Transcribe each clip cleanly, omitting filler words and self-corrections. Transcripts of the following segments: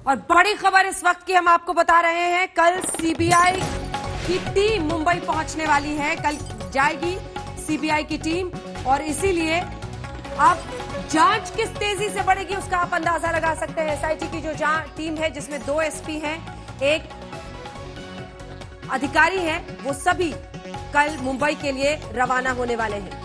और बड़ी खबर इस वक्त की हम आपको बता रहे हैं, कल सीबीआई की टीम मुंबई पहुंचने वाली है। कल जाएगी सीबीआई की टीम और इसीलिए अब जांच किस तेजी से बढ़ेगी उसका आप अंदाजा लगा सकते हैं। एसआईटी की जो टीम है जिसमें 2 एसपी हैं, एक अधिकारी हैं, वो सभी कल मुंबई के लिए रवाना होने वाले हैं।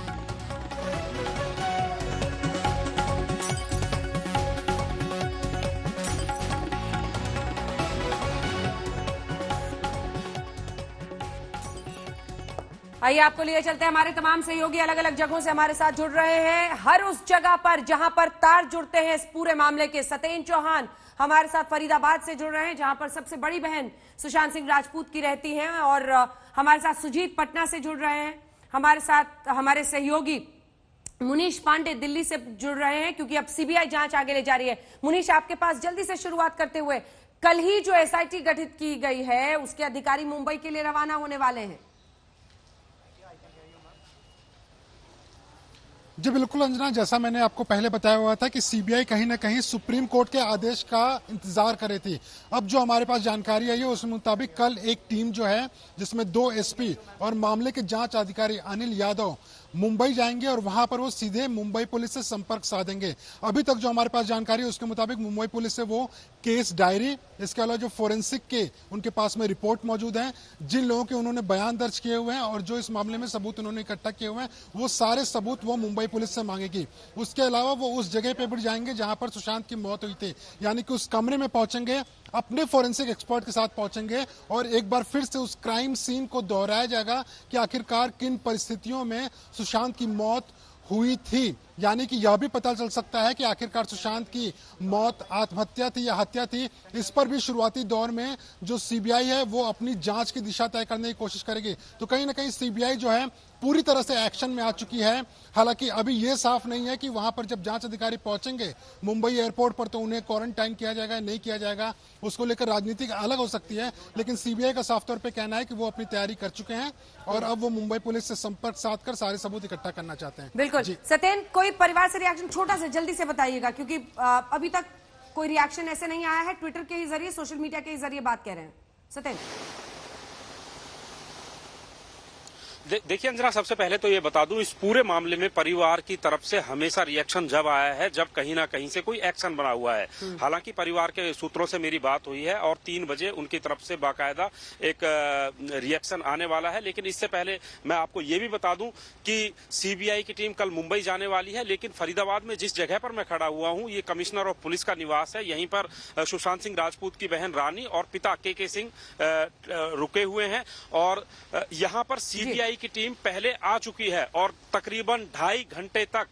आइए आपको लिए चलते हैं, हमारे तमाम सहयोगी अलग अलग जगहों से हमारे साथ जुड़ रहे हैं। हर उस जगह पर जहां पर तार जुड़ते हैं इस पूरे मामले के, सतेन चौहान हमारे साथ फरीदाबाद से जुड़ रहे हैं जहां पर सबसे बड़ी बहन सुशांत सिंह राजपूत की रहती हैं, और हमारे साथ सुजीत पटना से जुड़ रहे हैं। हमारे साथ हमारे सहयोगी मुनीश पांडे दिल्ली से जुड़ रहे हैं क्योंकि अब सीबीआई जांच आगे ले जा रही है। मुनीश, आपके पास जल्दी से शुरुआत करते हुए, कल ही जो एसआईटी गठित की गई है उसके अधिकारी मुंबई के लिए रवाना होने वाले हैं। जी बिल्कुल अंजना, जैसा मैंने आपको पहले बताया हुआ था कि सीबीआई कहीं ना कहीं सुप्रीम कोर्ट के आदेश का इंतजार कर रही थी। अब जो हमारे पास जानकारी आई है उस मुताबिक कल एक टीम जो है जिसमें 2 एसपी और मामले के जांच अधिकारी अनिल यादव मुंबई जाएंगे और वहां पर वो सीधे मुंबई पुलिस से संपर्क साधेंगे। अभी तक जो हमारे पास जानकारी है उसके मुताबिक मुंबई पुलिस से वो केस डायरी, इसके अलावा जो फोरेंसिक के उनके पास में रिपोर्ट मौजूद है, जिन लोगों के उन्होंने बयान दर्ज किए हुए हैं और जो इस मामले में सबूत उन्होंने इकट्ठा किए हुए हैं, वो सारे सबूत वो मुंबई पुलिस से मांगेगी। उसके अलावा वो उस जगह पे भी जाएंगे जहां पर सुशांत की मौत हुई थी, यानी कि उस कमरे में पहुंचेंगे, अपने फोरेंसिक एक्सपर्ट के साथ पहुंचेंगे और एक बार फिर से उस क्राइम सीन को दोहराया जाएगा कि आखिरकार किन परिस्थितियों में सुशांत की मौत हुई थी। यानी कि यह भी पता चल सकता है कि आखिरकार सुशांत की मौत आत्महत्या थी या हत्या थी। इस पर भी शुरुआती दौर में जो सीबीआई है वो अपनी जांच की दिशा तय करने की कोशिश करेगी। तो कहीं ना कहीं सीबीआई जो है पूरी तरह से एक्शन में आ चुकी है। हालांकि अभी ये साफ नहीं है कि वहां पर जब जांच अधिकारी पहुंचेंगे मुंबई एयरपोर्ट पर तो उन्हें क्वारंटाइन किया जाएगा नहीं किया जाएगा, उसको लेकर राजनीति अलग हो सकती है। लेकिन सीबीआई का साफ तौर पर कहना है कि वो अपनी तैयारी कर चुके हैं और अब वो मुंबई पुलिस से संपर्क साधकर सारे सबूत इकट्ठा करना चाहते हैं। बिल्कुल सतेन, कोई परिवार से रिएक्शन छोटा सा जल्दी से बताइएगा क्योंकि अभी तक कोई रिएक्शन ऐसे नहीं आया है। ट्विटर के ही जरिए, सोशल मीडिया के ही जरिए बात कह रहे हैं। सतेन, देखिए अंजना, सबसे पहले तो ये बता दूं, इस पूरे मामले में परिवार की तरफ से हमेशा रिएक्शन जब आया है जब कहीं ना कहीं से कोई एक्शन बना हुआ है। हालांकि परिवार के सूत्रों से मेरी बात हुई है और 3 बजे उनकी तरफ से बाकायदा एक रिएक्शन आने वाला है। लेकिन इससे पहले मैं आपको ये भी बता दूं कि सीबीआई की टीम कल मुंबई जाने वाली है, लेकिन फरीदाबाद में जिस जगह पर मैं खड़ा हुआ हूं ये कमिश्नर ऑफ पुलिस का निवास है। यहीं पर सुशांत सिंह राजपूत की बहन रानी और पिता के सिंह रुके हुए हैं और यहाँ पर सीबीआई की टीम पहले आ चुकी है और तकरीबन 2.5 घंटे तक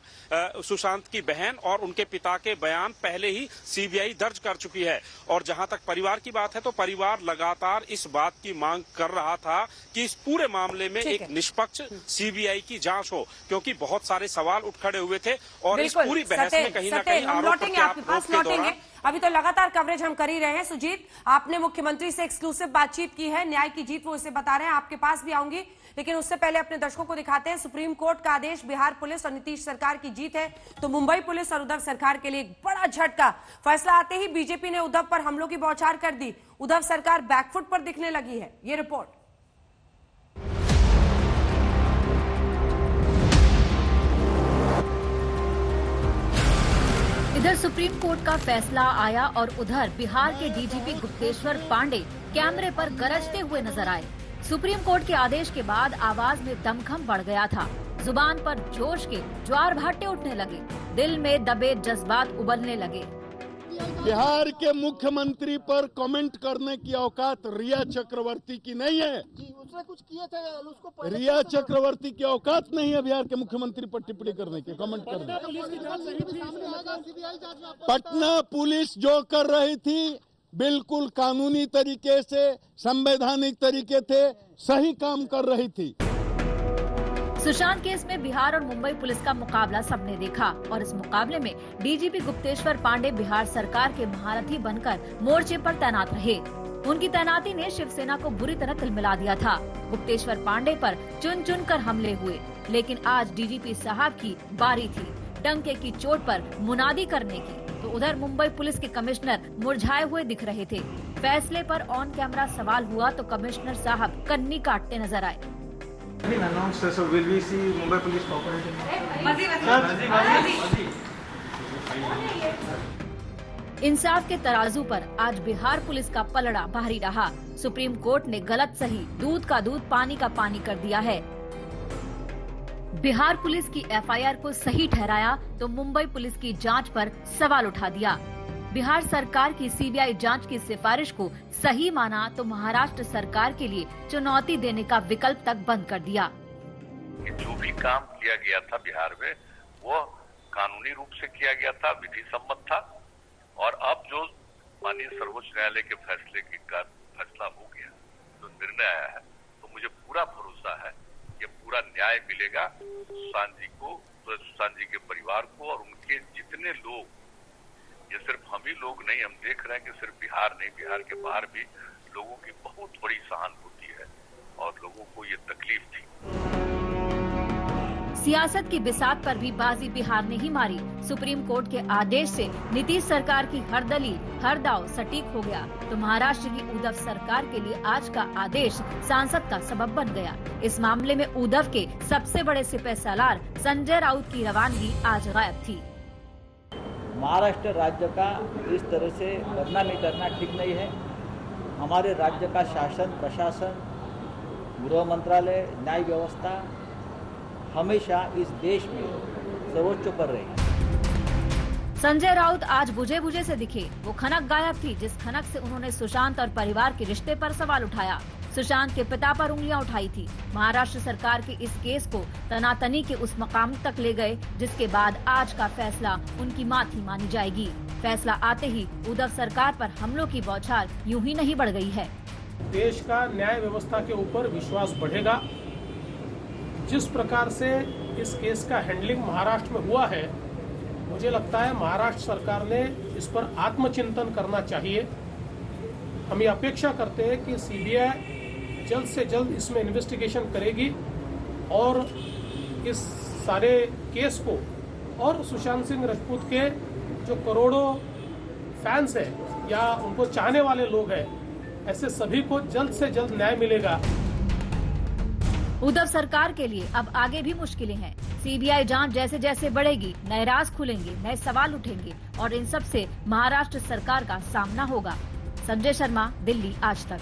सुशांत की बहन और उनके पिता के बयान पहले ही सीबीआई दर्ज कर चुकी है। और जहां तक परिवार की बात है तो परिवार लगातार इस बात की मांग कर रहा था कि इस पूरे मामले में एक निष्पक्ष सीबीआई की जांच हो, क्योंकि बहुत सारे सवाल उठ खड़े हुए थे और इस पूरी बहस में कहीं ना कहीं आरोप प्रत्यारोप के दौरान अभी तो लगातार कवरेज हम कर ही रहे हैं। सुजीत, आपने मुख्यमंत्री से एक्सक्लूसिव बातचीत की है, न्याय की जीत वो इसे बता रहे हैं, आपके पास भी आऊंगी, लेकिन उससे पहले अपने दर्शकों को दिखाते हैं सुप्रीम कोर्ट का आदेश बिहार पुलिस और नीतीश सरकार की जीत है। तो मुंबई पुलिस और उद्धव सरकार के लिए एक बड़ा झटका। फैसला आते ही बीजेपी ने उद्धव पर हमलों की बौछार कर दी, उद्धव सरकार बैकफुट पर दिखने लगी है। ये रिपोर्ट। इधर सुप्रीम कोर्ट का फैसला आया और उधर बिहार के डीजीपी गुप्तेश्वर पांडे कैमरे पर गरजते हुए नजर आए। सुप्रीम कोर्ट के आदेश के बाद आवाज में दमखम बढ़ गया था, जुबान पर जोश के ज्वार भाटे उठने लगे, दिल में दबे जज्बात उबलने लगे। बिहार के मुख्यमंत्री पर कमेंट करने की औकात रिया चक्रवर्ती की नहीं है। उसने कुछ किए थे उसको रिया चक्रवर्ती की औकात नहीं है बिहार के मुख्यमंत्री पर टिप्पणी करने की, कमेंट करने की। पटना पुलिस जो कर रही थी बिल्कुल कानूनी तरीके से, संवैधानिक तरीके थे, सही काम कर रही थी। सुशांत केस में बिहार और मुंबई पुलिस का मुकाबला सबने देखा और इस मुकाबले में डीजीपी गुप्तेश्वर पांडे बिहार सरकार के महारथी बनकर मोर्चे पर तैनात रहे। उनकी तैनाती ने शिवसेना को बुरी तरह तिलमिला दिया था। गुप्तेश्वर पांडे पर चुन चुन कर हमले हुए, लेकिन आज डीजीपी साहब की बारी थी डंके की चोट पर मुनादी करने की। तो उधर मुंबई पुलिस के कमिश्नर मुरझाए हुए दिख रहे थे। फैसले पर ऑन कैमरा सवाल हुआ तो कमिश्नर साहब कन्नी काटते नजर आए। इंसाफ के तराजू पर आज बिहार पुलिस का पलड़ा भारी रहा। सुप्रीम कोर्ट ने गलत सही, दूध का दूध पानी का पानी कर दिया है। बिहार पुलिस की एफआईआर को सही ठहराया तो मुंबई पुलिस की जांच पर सवाल उठा दिया। बिहार सरकार की सीबीआई जांच की सिफारिश को सही माना तो महाराष्ट्र सरकार के लिए चुनौती देने का विकल्प तक बंद कर दिया। जो भी काम किया गया था बिहार में वो कानूनी रूप से किया गया था, विधि सम्मत था, और अब जो माननीय सर्वोच्च न्यायालय के फैसले का फैसला हो गया, जो निर्णय आया है, तो मुझे पूरा भरोसा है कि पूरा न्याय मिलेगा सुशांत जी को, सुशांत जी के परिवार को और उनके जितने लोग, ये सिर्फ हम ही लोग नहीं, हम देख रहे हैं कि सिर्फ बिहार नहीं, बिहार के बाहर भी लोगों की बहुत बड़ी सहानुभूति है और लोगों को ये तकलीफ थी। सियासत की बिसात पर भी बाजी बिहार ने ही मारी। सुप्रीम कोर्ट के आदेश से नीतीश सरकार की हर दलील, हर दाव सटीक हो गया तो महाराष्ट्र की उद्धव सरकार के लिए आज का आदेश सांसद का सबब बन गया। इस मामले में उद्धव के सबसे बड़े सिपहसालार संजय राउत की रवानगी आज गायब थी। महाराष्ट्र राज्य का इस तरह से बदनामी करना ठीक नहीं है। हमारे राज्य का शासन, प्रशासन, गृह मंत्रालय, न्याय व्यवस्था हमेशा इस देश में सर्वोच्च पर रही। संजय राउत आज बुझे बुझे से दिखे। वो खनक गायब थी जिस खनक से उन्होंने सुशांत और परिवार के रिश्ते पर सवाल उठाया। सुशांत के पिता पर उंगलियां उठाई थी। महाराष्ट्र सरकार के इस केस को तनातनी के उस मकाम तक ले गए जिसके बाद आज का फैसला उनकी माथी मानी जाएगी। फैसला आते ही उद्धव सरकार पर हमलों की बौछार यूं ही नहीं बढ़ गई है। देश का न्याय व्यवस्था के ऊपर विश्वास बढ़ेगा। जिस प्रकार से इस केस का हैंडलिंग महाराष्ट्र में हुआ है, मुझे लगता है महाराष्ट्र सरकार ने इस पर आत्मचिंतन करना चाहिए। हम ये अपेक्षा करते हैं कि सीबीआई जल्द से जल्द इसमें इन्वेस्टिगेशन करेगी और इस सारे केस को, और सुशांत सिंह राजपूत के जो करोड़ों फैंस हैं या उनको चाहने वाले लोग हैं, ऐसे सभी को जल्द से जल्द न्याय मिलेगा। उद्धव सरकार के लिए अब आगे भी मुश्किलें हैं। सीबीआई जांच जैसे जैसे बढ़ेगी, नए राज खुलेंगे, नए सवाल उठेंगे और इन सब से महाराष्ट्र सरकार का सामना होगा। संजय शर्मा, दिल्ली आज तक।